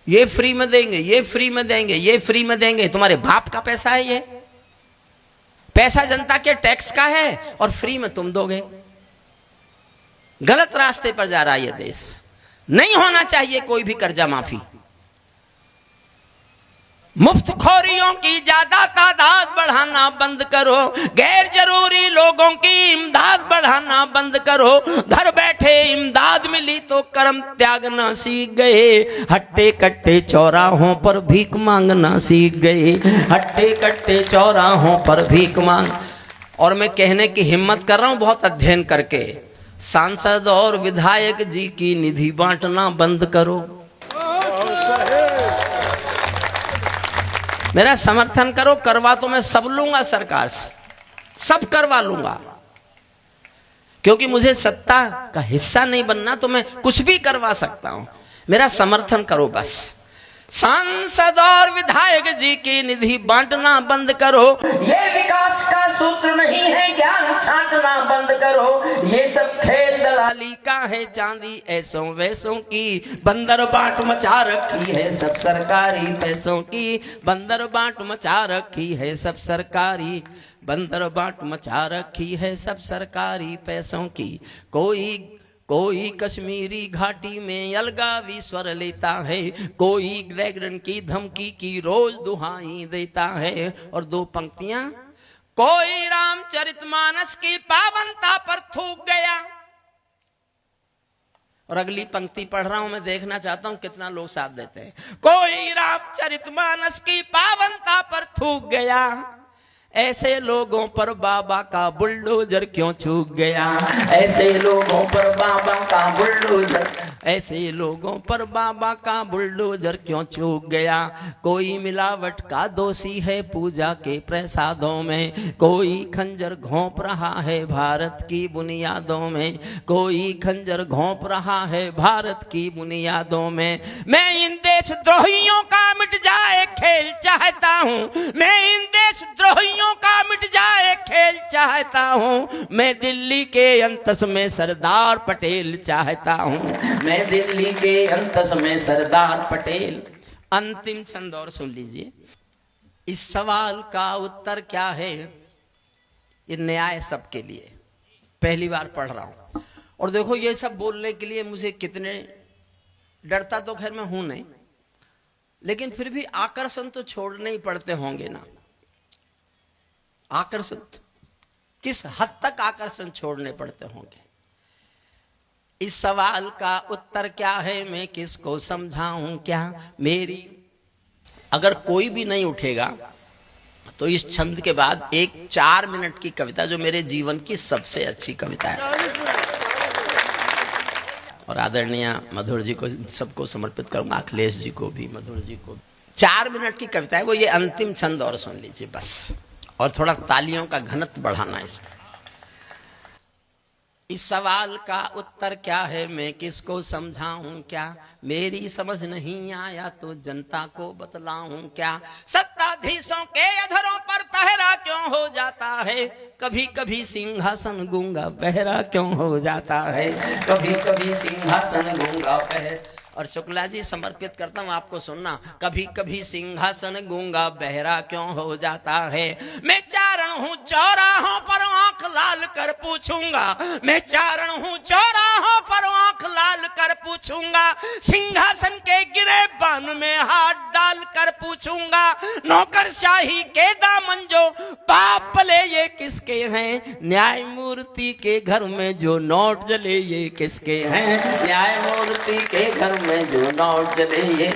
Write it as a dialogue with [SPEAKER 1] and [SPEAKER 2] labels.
[SPEAKER 1] ये फ्री में देंगे, ये फ्री में देंगे, ये फ्री में देंगे। तुम्हारे बाप का पैसा है ये, पैसा जनता के टैक्स का है और फ्री में तुम दोगे। गलत रास्ते पर जा रहा है ये देश। नहीं होना चाहिए कोई भी कर्जा माफी। मुफ्तखोरियों की ज्यादा तादाद बढ़ाना बंद करो, गैर जरूरी लोगों की इमदाद बढ़ाना बंद करो। घर बैठे इमदाद मिली तो कर्म त्यागना सीख गए, हट्टे कट्टे चौराहों पर भीख मांगना सीख गए, हट्टे कट्टे चौराहों पर भीख मांग। और मैं कहने की हिम्मत कर रहा हूं बहुत अध्ययन करके, सांसद और विधायक जी की निधि बांटना बंद करो। मेरा समर्थन करो, करवा तो मैं सब लूंगा सरकार से, सब करवा लूंगा, क्योंकि मुझे सत्ता का हिस्सा नहीं बनना तो मैं कुछ भी करवा सकता हूं। मेरा समर्थन करो बस। सांसद और विधायक जी की निधि बांटना बंद करो। ये विकास का सूत्र नहीं है, ज्ञान छांटना बंद करो। ये सब खेल दलाली का है, चांदी ऐसों वैसों की बंदर बाट मचा रखी है सब सरकारी पैसों की, बंदर बाट मचा रखी है सब सरकारी, बंदर बाट मचा रखी है सब सरकारी पैसों की। कोई कश्मीरी घाटी में अलगावी स्वर लेता है, कोई ड्रैगन की धमकी की रोज दुहाई देता है। और दो पंक्तियां, कोई रामचरितमानस की पावनता पर थूक गया। और अगली पंक्ति पढ़ रहा हूं मैं, देखना चाहता हूं कितना लोग साथ देते हैं। कोई रामचरितमानस की पावनता पर थूक गया, ऐसे लोगों पर बाबा का बुलडोजर क्यों छूट गया, ऐसे लोगों पर बाबा का बुलडोजर, ऐसे लोगों पर बाबा का बुलडोजर क्यों चूक गया। कोई मिलावट का दोषी है पूजा के प्रसादों में, कोई खंजर घोंप रहा है भारत की बुनियादों में, कोई खंजर घोंप रहा है भारत की बुनियादों में। मैं इन देशद्रोहियों का मिट जाए खेल चाहता हूं, मैं इन देशद्रोहियों का मिट जाए खेल चाहता हूं। मैं दिल्ली के अंतस में सरदार पटेल चाहता हूं, मैं दिल्ली के अंतस में सरदार पटेल। अंतिम छंद और सुन लीजिए। इस सवाल का उत्तर क्या है, ये न्याय सबके लिए। पहली बार पढ़ रहा हूं और देखो ये सब बोलने के लिए मुझे कितने, डरता तो खैर मैं हूं नहीं, लेकिन फिर भी आकर्षण तो छोड़ने ही पड़ते होंगे ना। आकर्षण किस हद तक आकर्षण छोड़ने पड़ते होंगे। इस सवाल का उत्तर क्या है, मैं किसको समझाऊं क्या मेरी। अगर कोई भी नहीं उठेगा तो इस छंद के बाद एक 4 मिनट की कविता, जो मेरे जीवन की सबसे अच्छी कविता है और आदरणीय मधुर जी को सबको समर्पित करूंगा, अखिलेश जी को भी, मधुर जी को। 4 मिनट की कविता है वो, ये अंतिम छंद और सुन लीजिए बस, और थोड़ा तालियों का घनत्व बढ़ाना इसमें। इस सवाल का उत्तर क्या है, मैं किसको समझाऊं क्या, मेरी समझ नहीं आया तो जनता को बतलाऊं क्या। सत्ताधीशों के अधरों पर पहरा क्यों हो जाता है, कभी कभी सिंहासन गूंगा बहरा क्यों हो जाता है, कभी कभी सिंहासन गूंगा बहरा। और शुक्ला जी समर्पित करता हूं आपको, सुनना। कभी कभी सिंहासन गूंगा बहरा क्यों हो जाता है। मैं चारण हूं चौराहों पर आंख लाल कर पूछूंगा, मैं चारण हूं चौराहों पर आंख लाल कर पूछूंगा। सिंहासन के गिरेबान में हाथ डाल कर पूछूंगा। नौकरशाही के दामन जो पाप पले ये किसके हैं, न्यायमूर्ति के घर में जो नोट जले ये किसके हैं, न्यायमूर्ति के घर में जो नोट जले ये